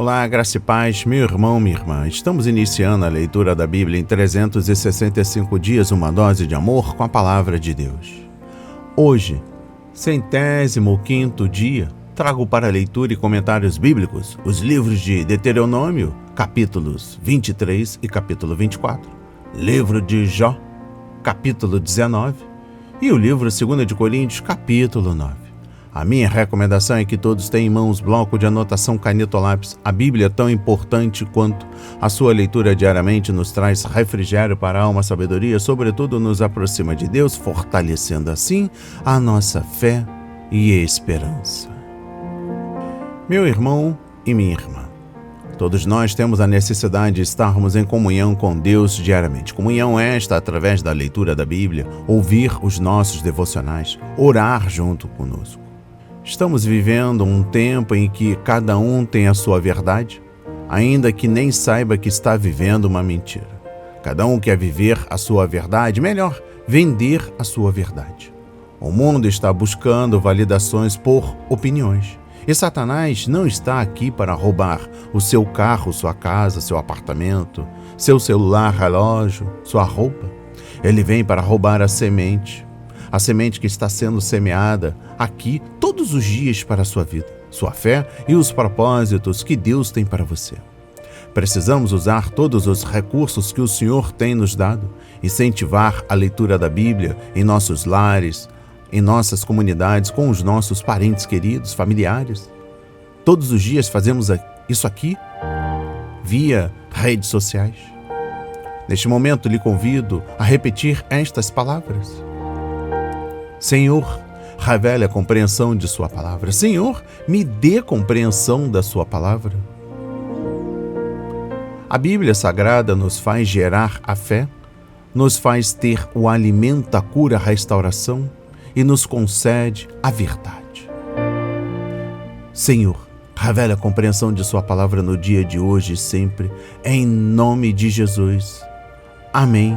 Olá, graça e paz, meu irmão, minha irmã. Estamos iniciando a leitura da Bíblia em 365 dias, uma dose de amor com a Palavra de Deus. Hoje, 105º dia, trago para leitura e comentários bíblicos os livros de Deuteronômio, capítulos 23 e capítulo 24, livro de Jó, capítulo 19 e o livro 2 de Coríntios, capítulo 9. A minha recomendação é que todos tenham em mãos bloco de anotação, caneta ou lápis. A Bíblia é tão importante quanto a sua leitura diariamente nos traz refrigério para a alma, sabedoria, sobretudo nos aproxima de Deus, fortalecendo assim a nossa fé e esperança. Meu irmão e minha irmã, todos nós temos a necessidade de estarmos em comunhão com Deus diariamente. Comunhão esta através da leitura da Bíblia, ouvir os nossos devocionais, orar junto conosco. Estamos vivendo um tempo em que cada um tem a sua verdade, ainda que nem saiba que está vivendo uma mentira. Cada um quer viver a sua verdade, melhor, vender a sua verdade. O mundo está buscando validações por opiniões. E Satanás não está aqui para roubar o seu carro, sua casa, seu apartamento, seu celular, relógio, sua roupa. Ele vem para roubar a semente que está sendo semeada aqui todos os dias para a sua vida, sua fé e os propósitos que Deus tem para você. Precisamos usar todos os recursos que o Senhor tem nos dado, incentivar a leitura da Bíblia em nossos lares, em nossas comunidades, com os nossos parentes queridos, familiares. Todos os dias fazemos isso aqui via redes sociais. Neste momento lhe convido a repetir estas palavras. Senhor, revele a compreensão de sua palavra. Senhor, me dê compreensão da sua palavra. A Bíblia Sagrada nos faz gerar a fé, nos faz ter o alimento, a cura, a restauração e nos concede a verdade. Senhor, revele a compreensão de sua palavra no dia de hoje e sempre, em nome de Jesus. Amém.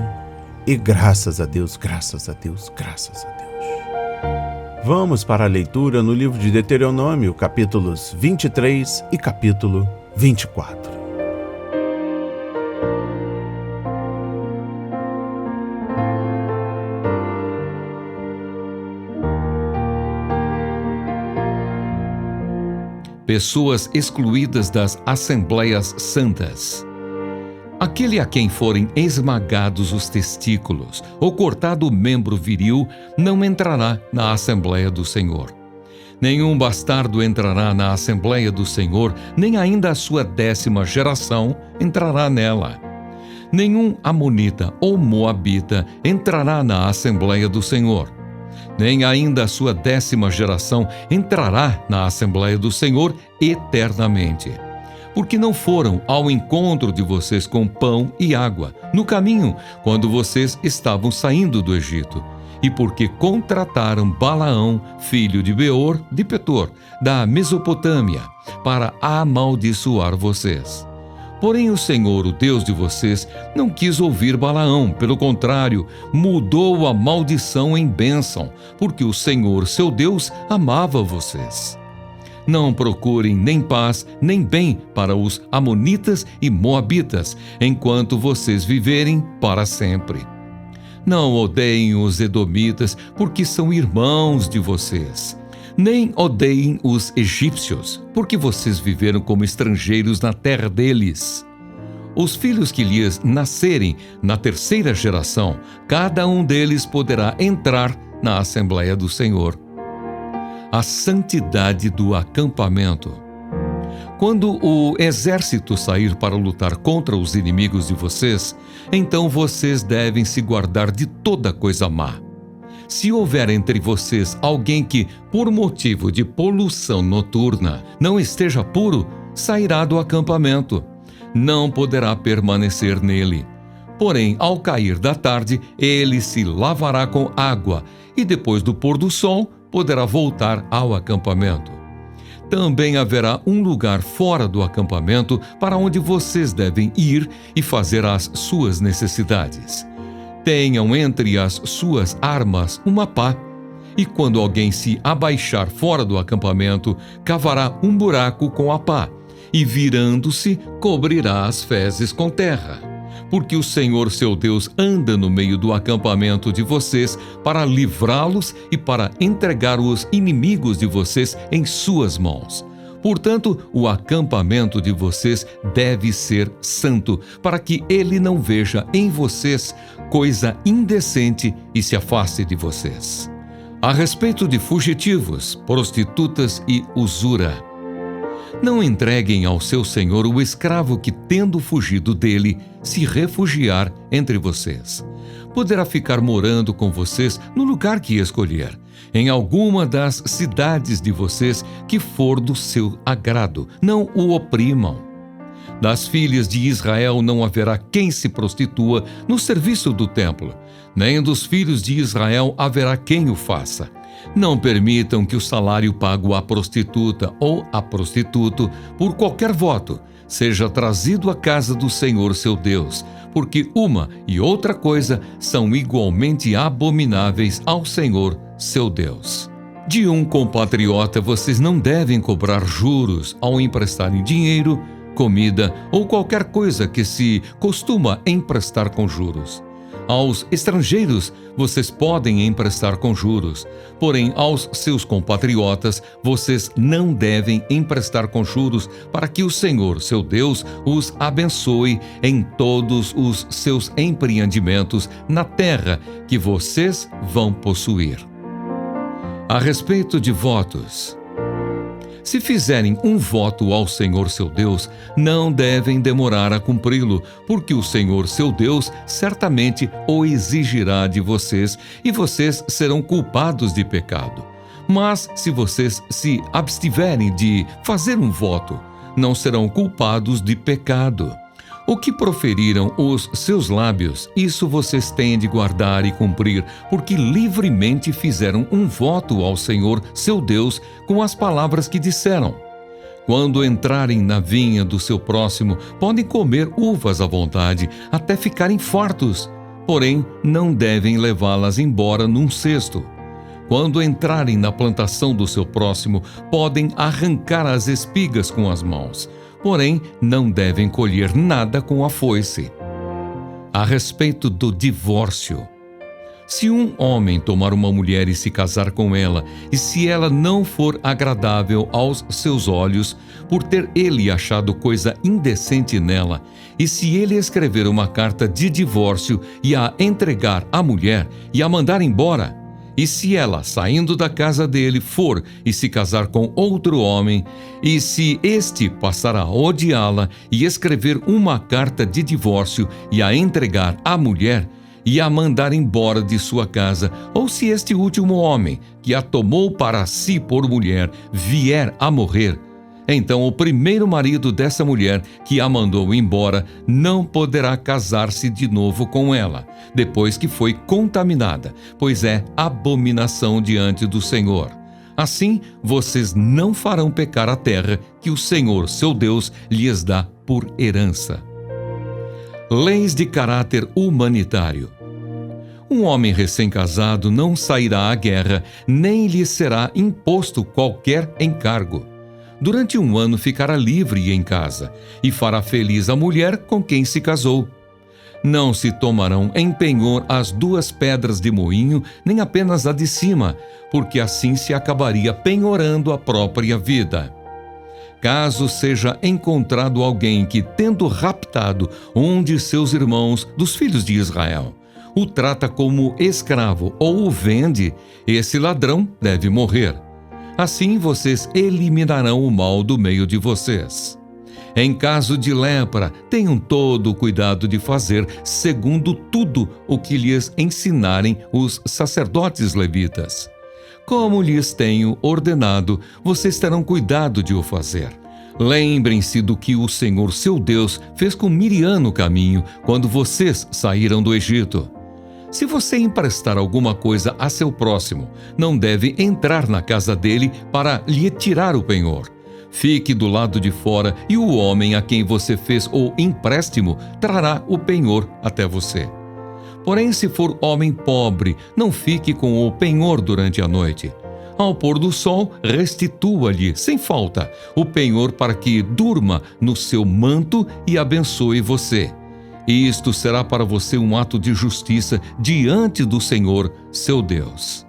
E graças a Deus, graças a Deus, graças a Deus. Vamos para a leitura no livro de Deuteronômio, capítulos 23 e capítulo 24. Pessoas excluídas das Assembleias Santas. Aquele a quem forem esmagados os testículos ou cortado o membro viril não entrará na Assembleia do Senhor. Nenhum bastardo entrará na Assembleia do Senhor, nem ainda a sua 10ª geração entrará nela. Nenhum amonita ou moabita entrará na Assembleia do Senhor. Nem ainda a sua 10ª geração entrará na Assembleia do Senhor eternamente. Porque não foram ao encontro de vocês com pão e água, no caminho, quando vocês estavam saindo do Egito, e porque contrataram Balaão, filho de Beor, de Petor, da Mesopotâmia, para amaldiçoar vocês. Porém o Senhor, o Deus de vocês, não quis ouvir Balaão, pelo contrário, mudou a maldição em bênção, porque o Senhor, seu Deus, amava vocês. Não procurem nem paz, nem bem para os amonitas e moabitas, enquanto vocês viverem para sempre. Não odeiem os edomitas, porque são irmãos de vocês. Nem odeiem os egípcios, porque vocês viveram como estrangeiros na terra deles. Os filhos que lhes nascerem na 3ª geração, cada um deles poderá entrar na Assembleia do Senhor. A santidade do acampamento. Quando o exército sair para lutar contra os inimigos de vocês, então vocês devem se guardar de toda coisa má. Se houver entre vocês alguém que, por motivo de poluição noturna, não esteja puro, sairá do acampamento. Não poderá permanecer nele. Porém, ao cair da tarde, ele se lavará com água e depois do pôr do sol, poderá voltar ao acampamento. Também haverá um lugar fora do acampamento para onde vocês devem ir e fazer as suas necessidades. Tenham entre as suas armas uma pá, e quando alguém se abaixar fora do acampamento, cavará um buraco com a pá, e virando-se, cobrirá as fezes com terra. Porque o Senhor seu Deus anda no meio do acampamento de vocês para livrá-los e para entregar os inimigos de vocês em suas mãos. Portanto, o acampamento de vocês deve ser santo, para que ele não veja em vocês coisa indecente e se afaste de vocês. A respeito de fugitivos, prostitutas e usura, não entreguem ao seu senhor o escravo que, tendo fugido dele, se refugiar entre vocês. Poderá ficar morando com vocês no lugar que escolher, em alguma das cidades de vocês que for do seu agrado. Não o oprimam. Das filhas de Israel não haverá quem se prostitua no serviço do templo, nem dos filhos de Israel haverá quem o faça. Não permitam que o salário pago à prostituta ou a prostituto por qualquer voto seja trazido à casa do Senhor seu Deus, porque uma e outra coisa são igualmente abomináveis ao Senhor seu Deus. De um compatriota vocês não devem cobrar juros ao emprestarem dinheiro, comida ou qualquer coisa que se costuma emprestar com juros. Aos estrangeiros vocês podem emprestar com juros, porém aos seus compatriotas vocês não devem emprestar com juros, para que o Senhor, seu Deus, os abençoe em todos os seus empreendimentos na terra que vocês vão possuir. A respeito de votos, se fizerem um voto ao Senhor seu Deus, não devem demorar a cumpri-lo, porque o Senhor seu Deus certamente o exigirá de vocês e vocês serão culpados de pecado. Mas se vocês se abstiverem de fazer um voto, não serão culpados de pecado. O que proferiram os seus lábios, isso vocês têm de guardar e cumprir, porque livremente fizeram um voto ao Senhor, seu Deus, com as palavras que disseram. Quando entrarem na vinha do seu próximo, podem comer uvas à vontade, até ficarem fartos, porém não devem levá-las embora num cesto. Quando entrarem na plantação do seu próximo, podem arrancar as espigas com as mãos, porém não devem colher nada com a foice. A respeito do divórcio, se um homem tomar uma mulher e se casar com ela, e se ela não for agradável aos seus olhos, por ter ele achado coisa indecente nela, e se ele escrever uma carta de divórcio e a entregar à mulher e a mandar embora, e se ela, saindo da casa dele, for e se casar com outro homem, e se este passar a odiá-la e escrever uma carta de divórcio e a entregar à mulher e a mandar embora de sua casa, ou se este último homem, que a tomou para si por mulher, vier a morrer, então o primeiro marido dessa mulher que a mandou embora não poderá casar-se de novo com ela, depois que foi contaminada, pois é abominação diante do Senhor. Assim, vocês não farão pecar a terra que o Senhor, seu Deus, lhes dá por herança. Leis de caráter humanitário. Um homem recém-casado não sairá à guerra, nem lhe será imposto qualquer encargo. Durante 1 ano ficará livre em casa, e fará feliz a mulher com quem se casou. Não se tomarão em penhor as 2 pedras de moinho, nem apenas a de cima, porque assim se acabaria penhorando a própria vida. Caso seja encontrado alguém que, tendo raptado um de seus irmãos, dos filhos de Israel, o trata como escravo ou o vende, esse ladrão deve morrer. Assim vocês eliminarão o mal do meio de vocês. Em caso de lepra, tenham todo o cuidado de fazer segundo tudo o que lhes ensinarem os sacerdotes levitas. Como lhes tenho ordenado, vocês terão cuidado de o fazer. Lembrem-se do que o Senhor seu Deus fez com Miriam no caminho, quando vocês saíram do Egito. Se você emprestar alguma coisa a seu próximo, não deve entrar na casa dele para lhe tirar o penhor. Fique do lado de fora e o homem a quem você fez o empréstimo trará o penhor até você. Porém, se for homem pobre, não fique com o penhor durante a noite. Ao pôr do sol, restitua-lhe, sem falta, o penhor para que durma no seu manto e abençoe você. E isto será para você um ato de justiça diante do Senhor, seu Deus.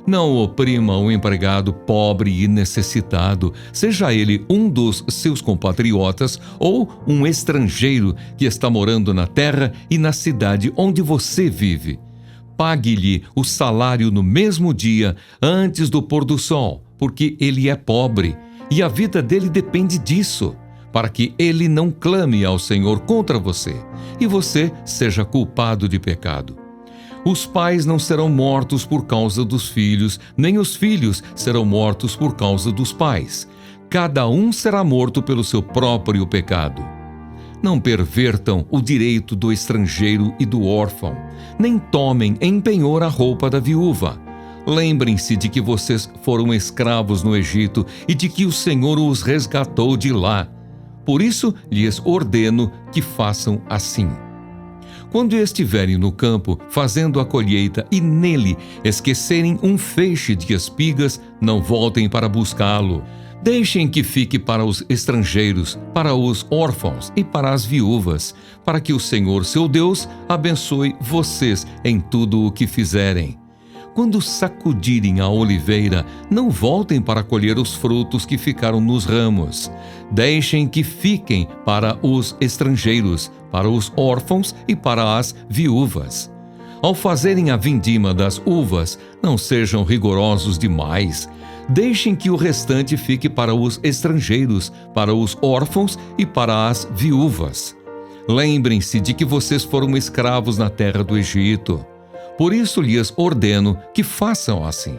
Não oprima o empregado pobre e necessitado, seja ele um dos seus compatriotas ou um estrangeiro que está morando na terra e na cidade onde você vive. Pague-lhe o salário no mesmo dia, antes do pôr do sol, porque ele é pobre, e a vida dele depende disso, para que ele não clame ao Senhor contra você, e você seja culpado de pecado. Os pais não serão mortos por causa dos filhos, nem os filhos serão mortos por causa dos pais. Cada um será morto pelo seu próprio pecado. Não pervertam o direito do estrangeiro e do órfão, nem tomem em penhor a roupa da viúva. Lembrem-se de que vocês foram escravos no Egito e de que o Senhor os resgatou de lá. Por isso, lhes ordeno que façam assim. Quando estiverem no campo, fazendo a colheita, e nele esquecerem um feixe de espigas, não voltem para buscá-lo. Deixem que fique para os estrangeiros, para os órfãos e para as viúvas, para que o Senhor, seu Deus, abençoe vocês em tudo o que fizerem. Quando sacudirem a oliveira, não voltem para colher os frutos que ficaram nos ramos. Deixem que fiquem para os estrangeiros, para os órfãos e para as viúvas. Ao fazerem a vindima das uvas, não sejam rigorosos demais. Deixem que o restante fique para os estrangeiros, para os órfãos e para as viúvas. Lembrem-se de que vocês foram escravos na terra do Egito. Por isso lhes ordeno que façam assim.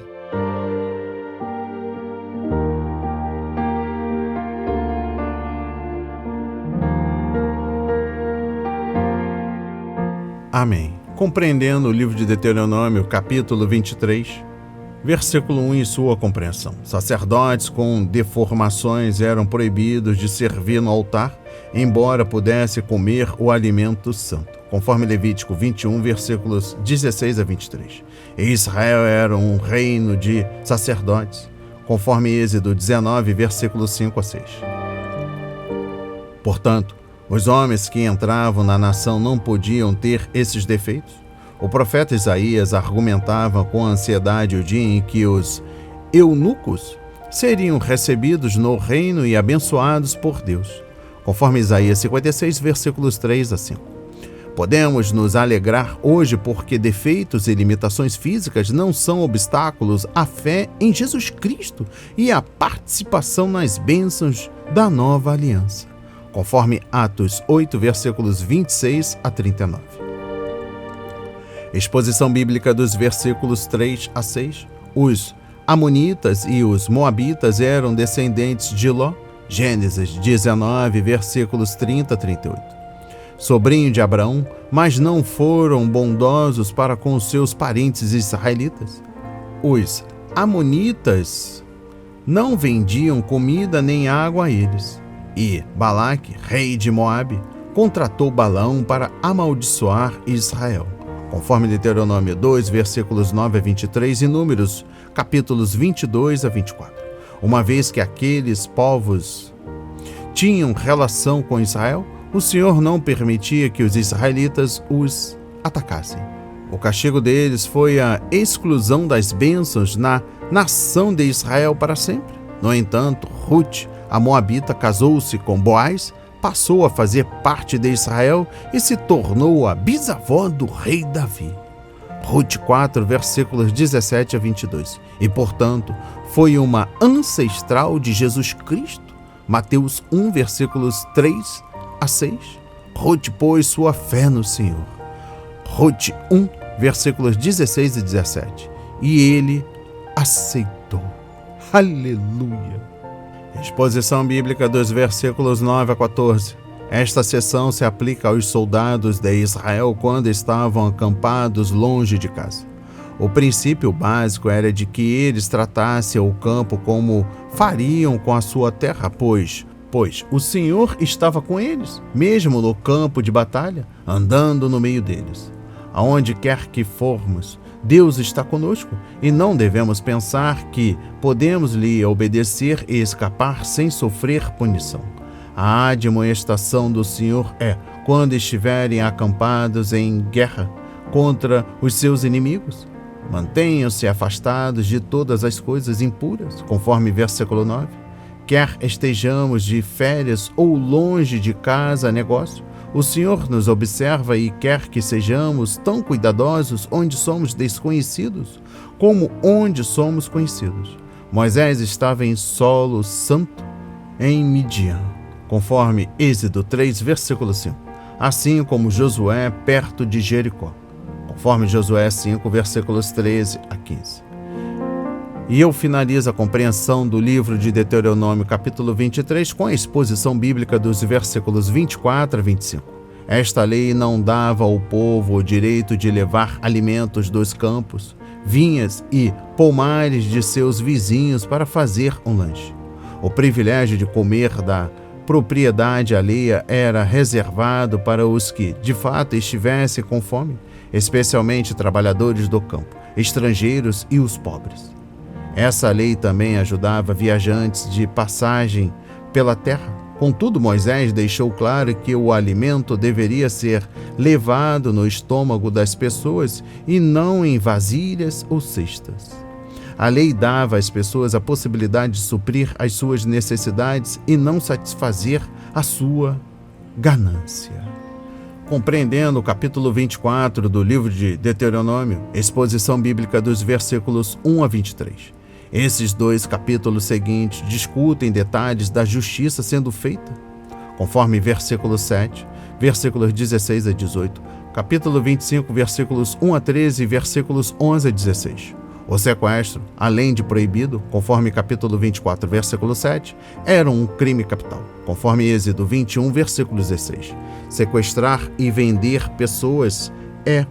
Amém. Compreendendo o livro de Deuteronômio, capítulo 23, versículo 1 e sua compreensão. Sacerdotes com deformações eram proibidos de servir no altar, embora pudesse comer o alimento santo, conforme Levítico 21, versículos 16 a 23. E Israel era um reino de sacerdotes, conforme Êxodo 19, versículos 5 a 6. Portanto, os homens que entravam na nação não podiam ter esses defeitos. O profeta Isaías argumentava com ansiedade o dia em que os eunucos seriam recebidos no reino e abençoados por Deus, conforme Isaías 56, versículos 3 a 5. Podemos nos alegrar hoje porque defeitos e limitações físicas não são obstáculos à fé em Jesus Cristo e à participação nas bênçãos da nova aliança, conforme Atos 8, versículos 26 a 39. Exposição bíblica dos versículos 3 a 6. Os amonitas e os moabitas eram descendentes de Ló. Gênesis 19, versículos 30 a 38. Sobrinho de Abraão, mas não foram bondosos para com os seus parentes israelitas. Os amonitas não vendiam comida nem água a eles. E Balaque, rei de Moabe, contratou Balaão para amaldiçoar Israel, conforme Deuteronômio 2, versículos 9 a 23 e Números, capítulos 22 a 24. Uma vez que aqueles povos tinham relação com Israel, o Senhor não permitia que os israelitas os atacassem. O castigo deles foi a exclusão das bênçãos na nação de Israel para sempre. No entanto, Ruth, a moabita, casou-se com Boaz, passou a fazer parte de Israel e se tornou a bisavó do rei Davi. Ruth 4, versículos 17 a 22. E, portanto, foi uma ancestral de Jesus Cristo. Mateus 1, versículos 3 a 6. Ruth pôs sua fé no Senhor. Ruth 1, versículos 16 e 17. E ele aceitou. Aleluia! Exposição bíblica dos versículos 9 a 14. Esta seção se aplica aos soldados de Israel quando estavam acampados longe de casa. O princípio básico era de que eles tratassem o campo como fariam com a sua terra, pois o Senhor estava com eles, mesmo no campo de batalha, andando no meio deles. Aonde quer que formos, Deus está conosco e não devemos pensar que podemos lhe obedecer e escapar sem sofrer punição. A admoestação do Senhor é quando estiverem acampados em guerra contra os seus inimigos. Mantenham-se afastados de todas as coisas impuras, conforme versículo 9. Quer estejamos de férias ou longe de casa, negócio, o Senhor nos observa e quer que sejamos tão cuidadosos onde somos desconhecidos, como onde somos conhecidos. Moisés estava em solo santo em Midian, conforme Êxodo 3, versículo 5, assim como Josué perto de Jericó, conforme Josué 5, versículos 13 a 15. E eu finalizo a compreensão do livro de Deuteronômio, capítulo 23, com a exposição bíblica dos versículos 24 a 25. Esta lei não dava ao povo o direito de levar alimentos dos campos, vinhas e pomares de seus vizinhos para fazer um lanche. O privilégio de comer da propriedade alheia era reservado para os que, de fato, estivessem com fome, especialmente trabalhadores do campo, estrangeiros e os pobres. Essa lei também ajudava viajantes de passagem pela terra. Contudo, Moisés deixou claro que o alimento deveria ser levado no estômago das pessoas e não em vasilhas ou cestas. A lei dava às pessoas a possibilidade de suprir as suas necessidades e não satisfazer a sua ganância. Compreendendo o capítulo 24 do livro de Deuteronômio, exposição bíblica dos versículos 1 a 23. Esses dois capítulos seguintes discutem detalhes da justiça sendo feita, conforme versículo 7, versículos 16 a 18, capítulo 25, versículos 1 a 13 e versículos 11 a 16. O sequestro, além de proibido, conforme capítulo 24, versículo 7, era um crime capital, conforme Êxodo 21, versículo 16. Sequestrar e vender pessoas é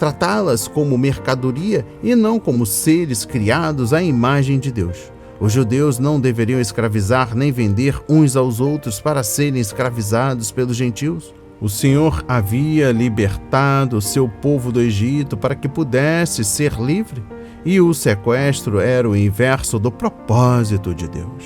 tratá-las como mercadoria e não como seres criados à imagem de Deus. Os judeus não deveriam escravizar nem vender uns aos outros para serem escravizados pelos gentios. O Senhor havia libertado o seu povo do Egito para que pudesse ser livre, e o sequestro era o inverso do propósito de Deus.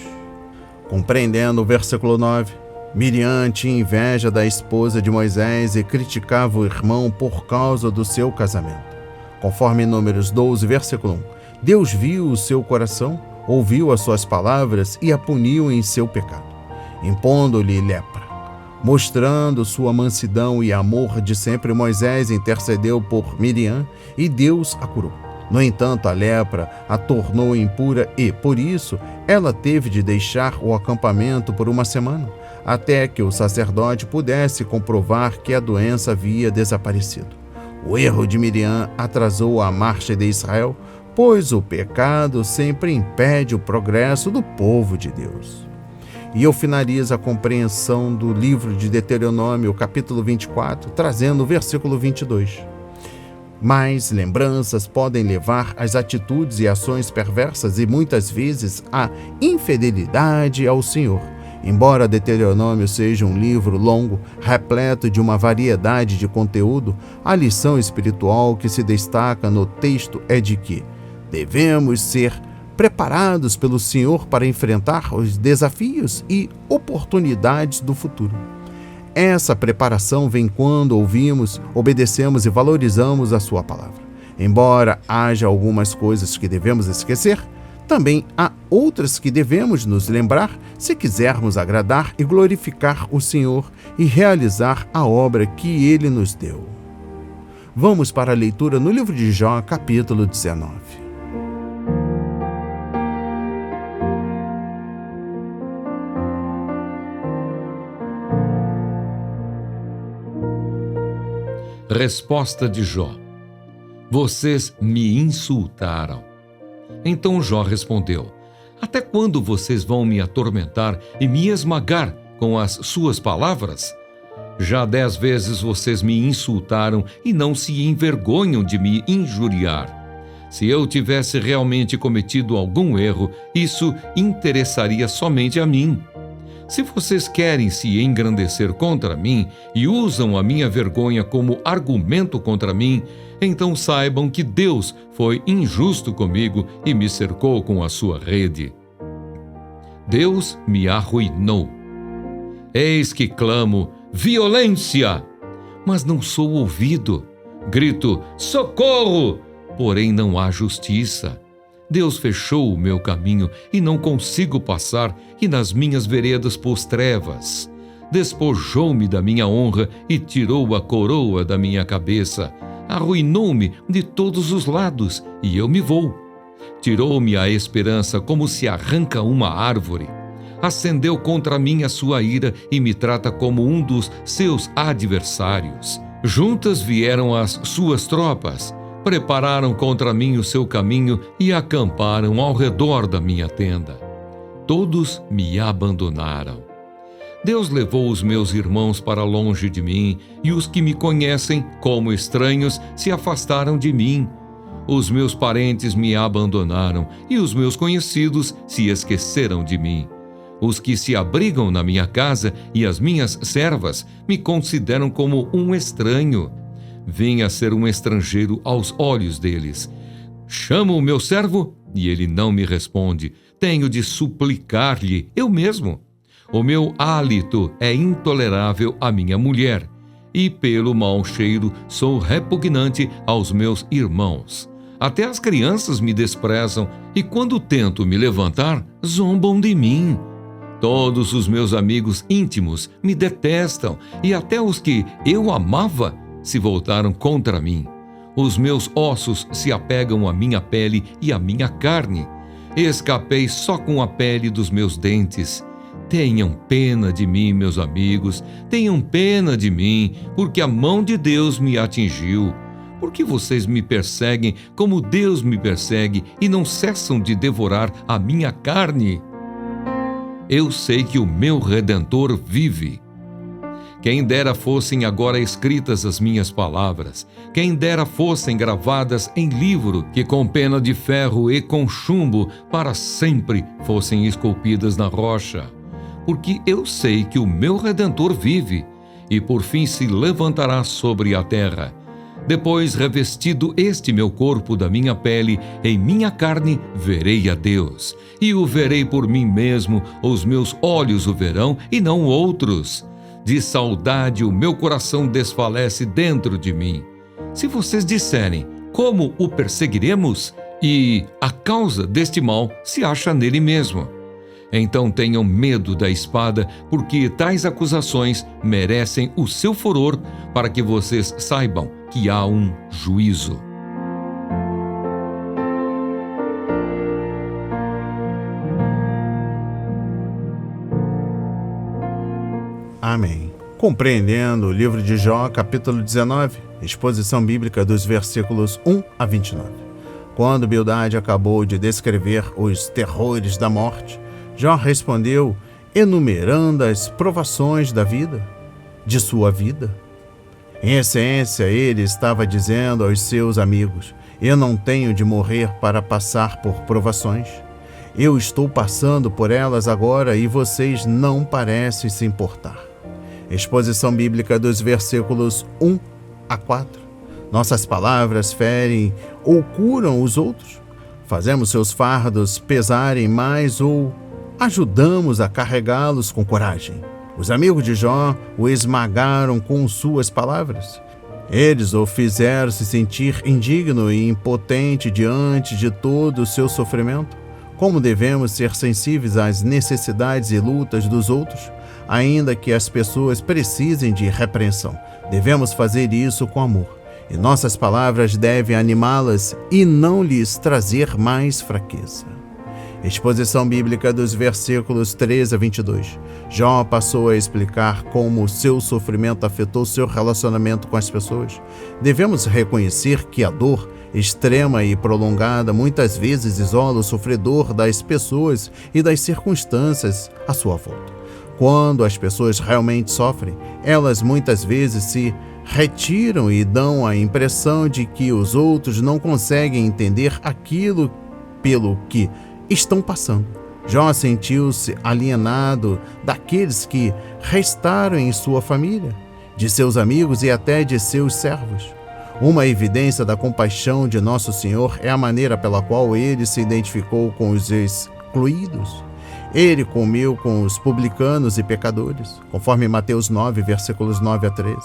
Compreendendo o versículo 9, Miriam tinha inveja da esposa de Moisés e criticava o irmão por causa do seu casamento. Conforme Números 12, versículo 1, Deus viu o seu coração, ouviu as suas palavras e a puniu em seu pecado, impondo-lhe lepra. Mostrando sua mansidão e amor de sempre, Moisés intercedeu por Miriam e Deus a curou. No entanto, a lepra a tornou impura e, por isso, ela teve de deixar o acampamento por uma semana, até que o sacerdote pudesse comprovar que a doença havia desaparecido. O erro de Miriam atrasou a marcha de Israel, pois o pecado sempre impede o progresso do povo de Deus. E eu finalizo a compreensão do livro de Deuteronômio, capítulo 24, trazendo o versículo 22. Mas lembranças podem levar às atitudes e ações perversas e muitas vezes à infidelidade ao Senhor. Embora Deuteronômio seja um livro longo, repleto de uma variedade de conteúdo, a lição espiritual que se destaca no texto é de que devemos ser preparados pelo Senhor para enfrentar os desafios e oportunidades do futuro. Essa preparação vem quando ouvimos, obedecemos e valorizamos a sua palavra. Embora haja algumas coisas que devemos esquecer, também há outras que devemos nos lembrar se quisermos agradar e glorificar o Senhor e realizar a obra que Ele nos deu. Vamos para a leitura no livro de Jó, capítulo 19. Resposta de Jó: vocês me insultaram. Então Jó respondeu: até quando vocês vão me atormentar e me esmagar com as suas palavras? Já 10 vezes vocês me insultaram e não se envergonham de me injuriar. Se eu tivesse realmente cometido algum erro, isso interessaria somente a mim. Se vocês querem se engrandecer contra mim e usam a minha vergonha como argumento contra mim, então saibam que Deus foi injusto comigo e me cercou com a sua rede. Deus me arruinou. Eis que clamo, violência, mas não sou ouvido. Grito, socorro, porém não há justiça. Deus fechou o meu caminho e não consigo passar, e nas minhas veredas pôs trevas. Despojou-me da minha honra e tirou a coroa da minha cabeça. Arruinou-me de todos os lados, e eu me vou. Tirou-me a esperança como se arranca uma árvore. Acendeu contra mim a sua ira e me trata como um dos seus adversários. Juntas vieram as suas tropas, prepararam contra mim o seu caminho e acamparam ao redor da minha tenda. Todos me abandonaram. Deus levou os meus irmãos para longe de mim, e os que me conhecem como estranhos se afastaram de mim. Os meus parentes me abandonaram, e os meus conhecidos se esqueceram de mim. Os que se abrigam na minha casa e as minhas servas me consideram como um estranho. Vim a ser um estrangeiro aos olhos deles. Chamo o meu servo e ele não me responde. Tenho de suplicar-lhe eu mesmo. O meu hálito é intolerável à minha mulher, e pelo mau cheiro sou repugnante aos meus irmãos. Até as crianças me desprezam, e quando tento me levantar, zombam de mim. Todos os meus amigos íntimos me detestam, e até os que eu amava se voltaram contra mim. Os meus ossos se apegam à minha pele e à minha carne. Escapei só com a pele dos meus dentes. Tenham pena de mim, meus amigos, tenham pena de mim, porque a mão de Deus me atingiu. Por que vocês me perseguem como Deus me persegue e não cessam de devorar a minha carne? Eu sei que o meu Redentor vive. Quem dera fossem agora escritas as minhas palavras, quem dera fossem gravadas em livro, que com pena de ferro e com chumbo para sempre fossem esculpidas na rocha. Porque eu sei que o meu Redentor vive, e por fim se levantará sobre a terra. Depois, revestido este meu corpo da minha pele, em minha carne verei a Deus, e o verei por mim mesmo, os meus olhos o verão e não outros. De saudade o meu coração desfalece dentro de mim. Se vocês disserem, como o perseguiremos? E a causa deste mal se acha nele mesmo. Então tenham medo da espada, porque tais acusações merecem o seu furor, para que vocês saibam que há um juízo. Amém. Compreendendo o livro de Jó, capítulo 19, exposição bíblica dos versículos 1 a 29. Quando Bildade acabou de descrever os terrores da morte, Jó respondeu enumerando as provações da vida, de sua vida. Em essência, ele estava dizendo aos seus amigos: eu não tenho de morrer para passar por provações. Eu estou passando por elas agora e vocês não parecem se importar. Exposição bíblica dos versículos 1 a 4. Nossas palavras ferem ou curam os outros? Fazemos seus fardos pesarem mais ou ajudamos a carregá-los com coragem? Os amigos de Jó o esmagaram com suas palavras. Eles o fizeram se sentir indigno e impotente diante de todo o seu sofrimento. Como devemos ser sensíveis às necessidades e lutas dos outros, ainda que as pessoas precisem de repreensão. Devemos fazer isso com amor, e nossas palavras devem animá-las e não lhes trazer mais fraqueza. Exposição bíblica dos versículos 13 a 22. Jó passou a explicar como o seu sofrimento afetou seu relacionamento com as pessoas. Devemos reconhecer que a dor extrema e prolongada muitas vezes isola o sofredor das pessoas e das circunstâncias à sua volta. Quando as pessoas realmente sofrem, elas muitas vezes se retiram e dão a impressão de que os outros não conseguem entender aquilo pelo que estão passando. Jó sentiu-se alienado daqueles que restaram em sua família, de seus amigos e até de seus servos. Uma evidência da compaixão de Nosso Senhor é a maneira pela qual ele se identificou com os excluídos. Ele comeu com os publicanos e pecadores, conforme Mateus 9, versículos 9 a 13.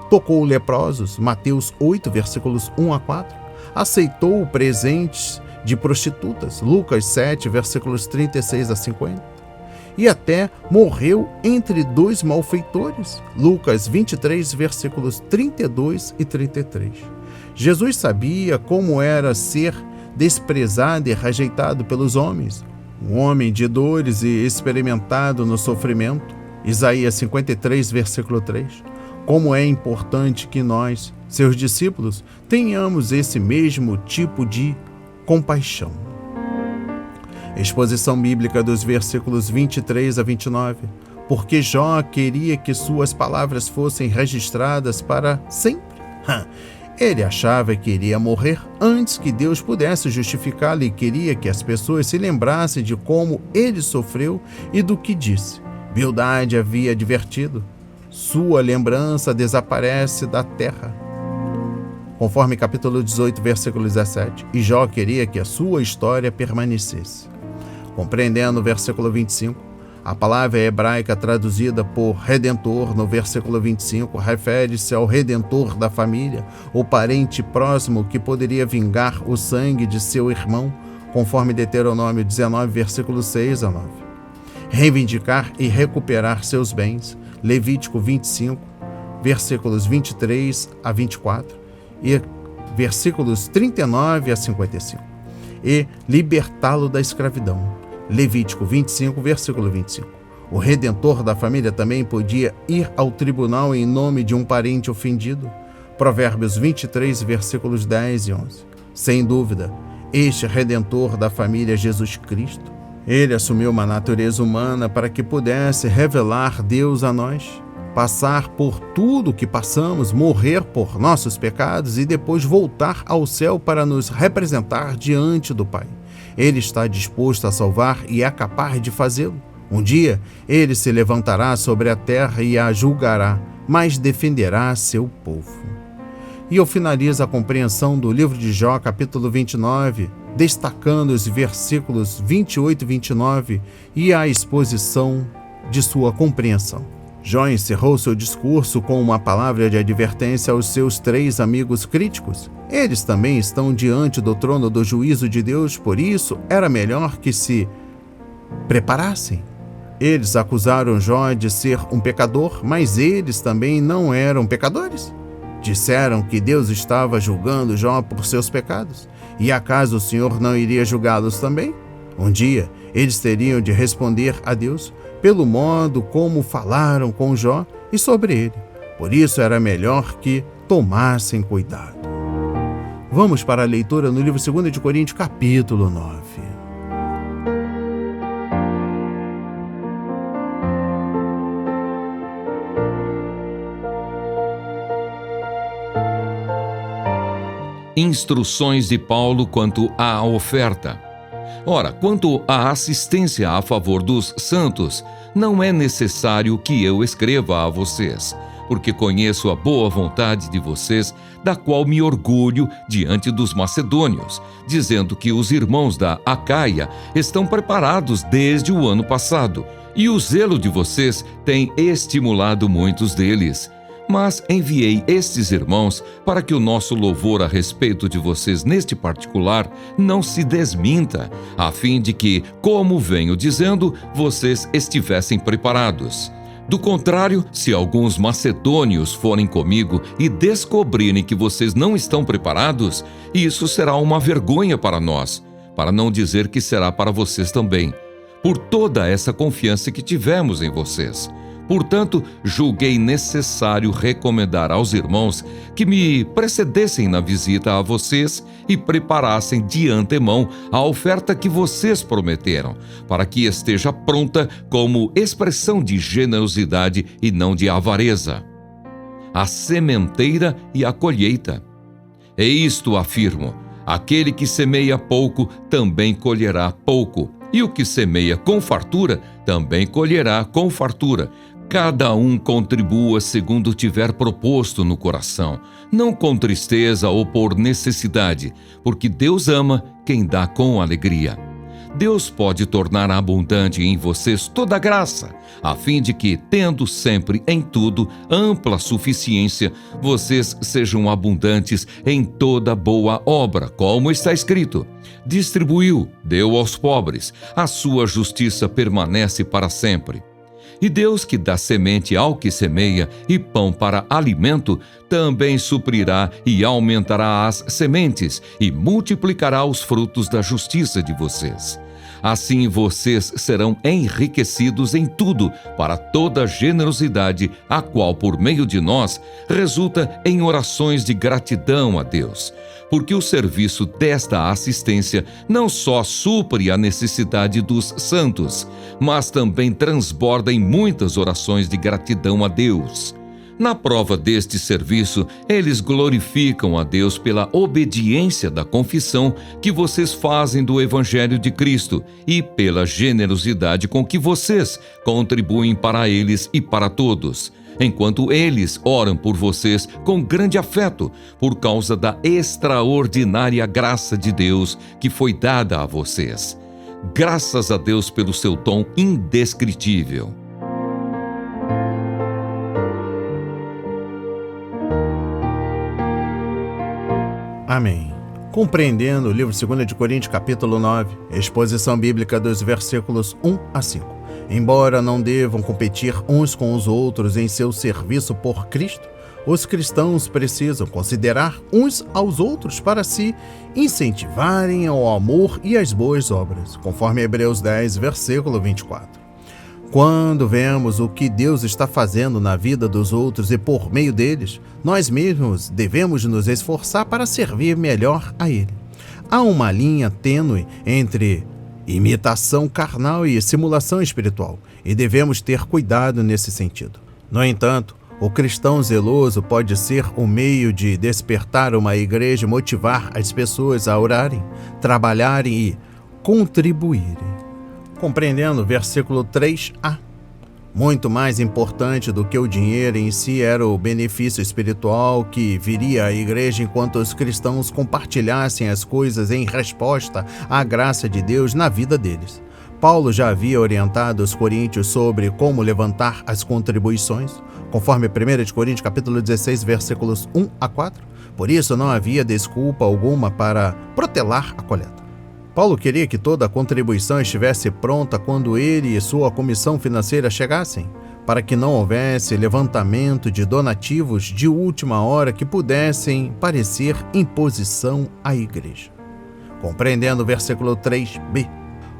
Tocou leprosos, Mateus 8, versículos 1 a 4. Aceitou presentes de prostitutas, Lucas 7, versículos 36 a 50. E até morreu entre dois malfeitores, Lucas 23, versículos 32 e 33. Jesus sabia como era ser desprezado e rejeitado pelos homens, um homem de dores e experimentado no sofrimento, Isaías 53, versículo 3. Como é importante que nós, seus discípulos, tenhamos esse mesmo tipo de compaixão. Exposição bíblica dos versículos 23 a 29. Porque Jó queria que suas palavras fossem registradas para sempre. Ele achava que iria morrer antes que Deus pudesse justificá-lo e queria que as pessoas se lembrassem de como ele sofreu e do que disse. Bildade havia advertido: sua lembrança desaparece da terra. Conforme capítulo 18, versículo 17. E Jó queria que a sua história permanecesse. Compreendendo o versículo 25, a palavra hebraica traduzida por Redentor no versículo 25 refere-se ao Redentor da família, o parente próximo que poderia vingar o sangue de seu irmão, conforme Deuteronômio 19, versículo 6 a 9. Reivindicar e recuperar seus bens, Levítico 25, versículos 23 a 24 e versículos 39 a 55. E libertá-lo da escravidão, Levítico 25, versículo 25. O redentor da família também podia ir ao tribunal em nome de um parente ofendido, Provérbios 23, versículos 10 e 11. Sem dúvida, este redentor da família é Jesus Cristo. Ele assumiu uma natureza humana para que pudesse revelar Deus a nós, passar por tudo o que passamos, morrer por nossos pecados e depois voltar ao céu para nos representar diante do Pai. Ele está disposto a salvar e é capaz de fazê-lo. Um dia, ele se levantará sobre a terra e a julgará, mas defenderá seu povo. E eu finalizo a compreensão do livro de Jó, capítulo 29, destacando os versículos 28 e 29 e a exposição de sua compreensão. Jó encerrou seu discurso com uma palavra de advertência aos seus 3 amigos críticos. Eles também estão diante do trono do juízo de Deus, por isso era melhor que se preparassem. Eles acusaram Jó de ser um pecador, mas eles também não eram pecadores. Disseram que Deus estava julgando Jó por seus pecados. E acaso o Senhor não iria julgá-los também? Um dia, eles teriam de responder a Deus pelo modo como falaram com Jó e sobre ele. Por isso era melhor que tomassem cuidado. Vamos para a leitura no livro 2 de Coríntios, capítulo 9. Instruções de Paulo quanto à oferta. Ora, quanto à assistência a favor dos santos, não é necessário que eu escreva a vocês, porque conheço a boa vontade de vocês, da qual me orgulho diante dos macedônios, dizendo que os irmãos da Acaia estão preparados desde o ano passado, e o zelo de vocês tem estimulado muitos deles. Mas enviei estes irmãos para que o nosso louvor a respeito de vocês neste particular não se desminta, a fim de que, como venho dizendo, vocês estivessem preparados. Do contrário, se alguns macedônios forem comigo e descobrirem que vocês não estão preparados, isso será uma vergonha para nós, para não dizer que será para vocês também, por toda essa confiança que tivemos em vocês. Portanto, julguei necessário recomendar aos irmãos que me precedessem na visita a vocês e preparassem de antemão a oferta que vocês prometeram, para que esteja pronta como expressão de generosidade e não de avareza. A sementeira e a colheita. E isto afirmo: aquele que semeia pouco também colherá pouco, E o que semeia com fartura, também colherá com fartura. Cada um contribua segundo tiver proposto no coração, não com tristeza ou por necessidade, porque Deus ama quem dá com alegria. Deus pode tornar abundante em vocês toda a graça, a fim de que, tendo sempre em tudo ampla suficiência, vocês sejam abundantes em toda boa obra, como está escrito: distribuiu, deu aos pobres, a sua justiça permanece para sempre. E Deus, que dá semente ao que semeia e pão para alimento, também suprirá e aumentará as sementes e multiplicará os frutos da justiça de vocês. Assim vocês serão enriquecidos em tudo para toda generosidade, a qual, por meio de nós, resulta em orações de gratidão a Deus. Porque o serviço desta assistência não só supre a necessidade dos santos, mas também transborda em muitas orações de gratidão a Deus. Na prova deste serviço, eles glorificam a Deus pela obediência da confissão que vocês fazem do Evangelho de Cristo e pela generosidade com que vocês contribuem para eles e para todos, enquanto eles oram por vocês com grande afeto, por causa da extraordinária graça de Deus que foi dada a vocês. Graças a Deus pelo seu dom indescritível. Amém. Compreendendo o livro 2 de Coríntios, capítulo 9, exposição bíblica dos versículos 1 a 5. Embora não devam competir uns com os outros em seu serviço por Cristo, os cristãos precisam considerar uns aos outros para se incentivarem ao amor e às boas obras, conforme Hebreus 10, versículo 24. Quando vemos o que Deus está fazendo na vida dos outros e por meio deles, nós mesmos devemos nos esforçar para servir melhor a Ele. Há uma linha tênue entre imitação carnal e simulação espiritual, e devemos ter cuidado nesse sentido. No entanto, o cristão zeloso pode ser o meio de despertar uma igreja e motivar as pessoas a orarem, trabalharem e contribuírem. Compreendendo o versículo 3a. Muito mais importante do que o dinheiro em si era o benefício espiritual que viria à igreja enquanto os cristãos compartilhassem as coisas em resposta à graça de Deus na vida deles. Paulo já havia orientado os coríntios sobre como levantar as contribuições, conforme 1 de Coríntios capítulo 16, versículos 1 a 4. Por isso não havia desculpa alguma para protelar a coleta. Paulo queria que toda a contribuição estivesse pronta quando ele e sua comissão financeira chegassem, para que não houvesse levantamento de donativos de última hora que pudessem parecer imposição à igreja. Compreendendo o versículo 3b,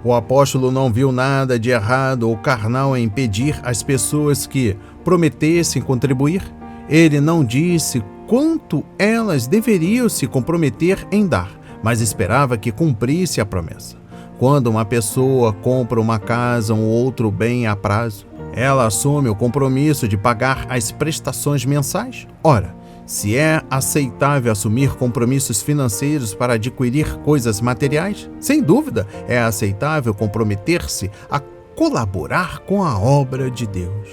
o apóstolo não viu nada de errado ou carnal em pedir às pessoas que prometessem contribuir. Ele não disse quanto elas deveriam se comprometer em dar, mas esperava que cumprisse a promessa. Quando uma pessoa compra uma casa ou outro bem a prazo, ela assume o compromisso de pagar as prestações mensais? Ora, se é aceitável assumir compromissos financeiros para adquirir coisas materiais, sem dúvida é aceitável comprometer-se a colaborar com a obra de Deus.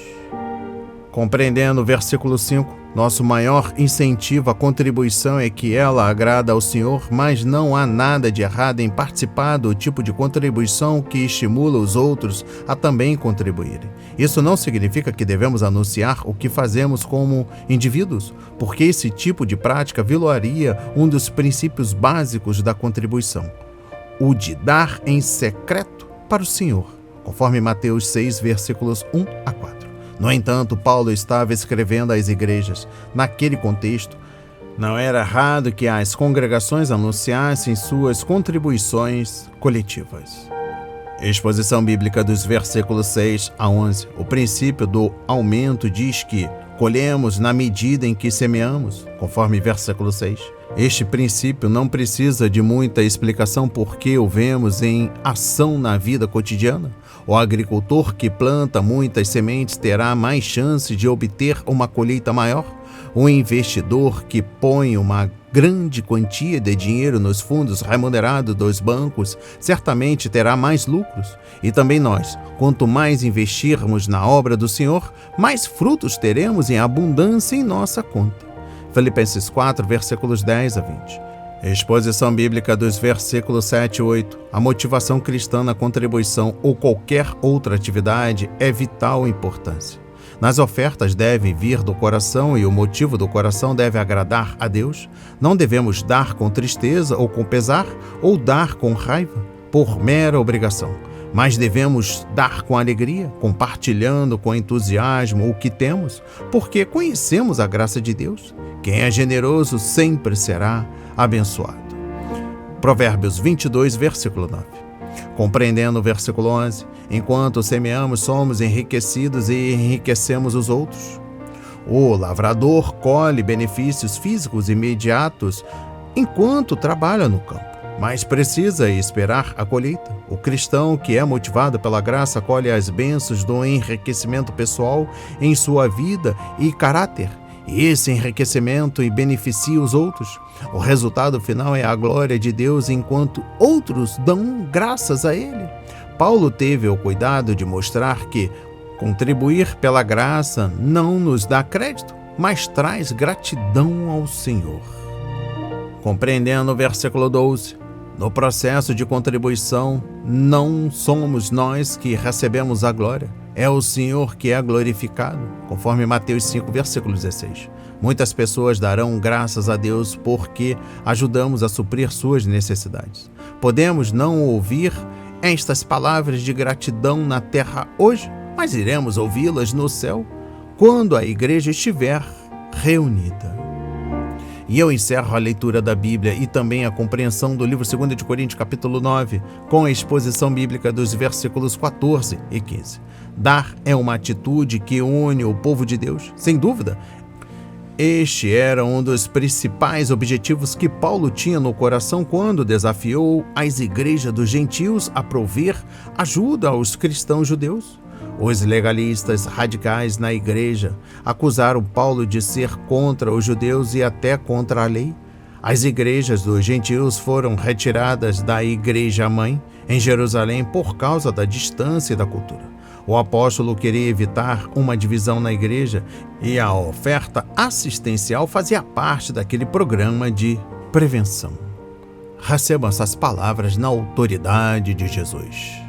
Compreendendo o versículo 5, nosso maior incentivo à contribuição é que ela agrada ao Senhor, mas não há nada de errado em participar do tipo de contribuição que estimula os outros a também contribuírem. Isso não significa que devemos anunciar o que fazemos como indivíduos, porque esse tipo de prática violaria um dos princípios básicos da contribuição, o de dar em secreto para o Senhor, conforme Mateus 6, versículos 1 a 4. No entanto, Paulo estava escrevendo às igrejas. Naquele contexto, não era errado que as congregações anunciassem suas contribuições coletivas. Exposição bíblica dos versículos 6 a 11. O princípio do aumento diz que colhemos na medida em que semeamos, conforme versículo 6. Este princípio não precisa de muita explicação porque o vemos em ação na vida cotidiana. O agricultor que planta muitas sementes terá mais chance de obter uma colheita maior. O investidor que põe uma grande quantia de dinheiro nos fundos remunerados dos bancos, certamente terá mais lucros. E também nós, quanto mais investirmos na obra do Senhor, mais frutos teremos em abundância em nossa conta. Filipenses 4, versículos 10 a 20. Exposição bíblica dos versículos 7 e 8. A motivação cristã na contribuição ou qualquer outra atividade é vital importância. Nas ofertas devem vir do coração e o motivo do coração deve agradar a Deus. Não devemos dar com tristeza ou com pesar ou dar com raiva, por mera obrigação. Mas devemos dar com alegria, compartilhando com entusiasmo o que temos, porque conhecemos a graça de Deus. Quem é generoso sempre será abençoado. Provérbios 22, versículo 9. Compreendendo o versículo 11, enquanto semeamos, somos enriquecidos e enriquecemos os outros. O lavrador colhe benefícios físicos imediatos enquanto trabalha no campo, mas precisa esperar a colheita. O cristão que é motivado pela graça colhe as bênçãos do enriquecimento pessoal em sua vida e caráter. E esse enriquecimento beneficia os outros. O resultado final é a glória de Deus enquanto outros dão graças a Ele. Paulo teve o cuidado de mostrar que contribuir pela graça não nos dá crédito, mas traz gratidão ao Senhor. Compreendendo o versículo 12, no processo de contribuição, não somos nós que recebemos a glória, é o Senhor que é glorificado, conforme Mateus 5, versículo 16. Muitas pessoas darão graças a Deus porque ajudamos a suprir suas necessidades. Podemos não ouvir estas palavras de gratidão na terra hoje, mas iremos ouvi-las no céu, quando a igreja estiver reunida. E eu encerro a leitura da Bíblia e também a compreensão do livro 2 de Coríntios, capítulo 9, com a exposição bíblica dos versículos 14 e 15. Dar é uma atitude que une o povo de Deus, sem dúvida. Este era um dos principais objetivos que Paulo tinha no coração quando desafiou as igrejas dos gentios a prover ajuda aos cristãos judeus. Os legalistas radicais na igreja acusaram Paulo de ser contra os judeus e até contra a lei. As igrejas dos gentios foram retiradas da igreja-mãe em Jerusalém por causa da distância e da cultura. O apóstolo queria evitar uma divisão na igreja e a oferta assistencial fazia parte daquele programa de prevenção. Recebam essas palavras na autoridade de Jesus.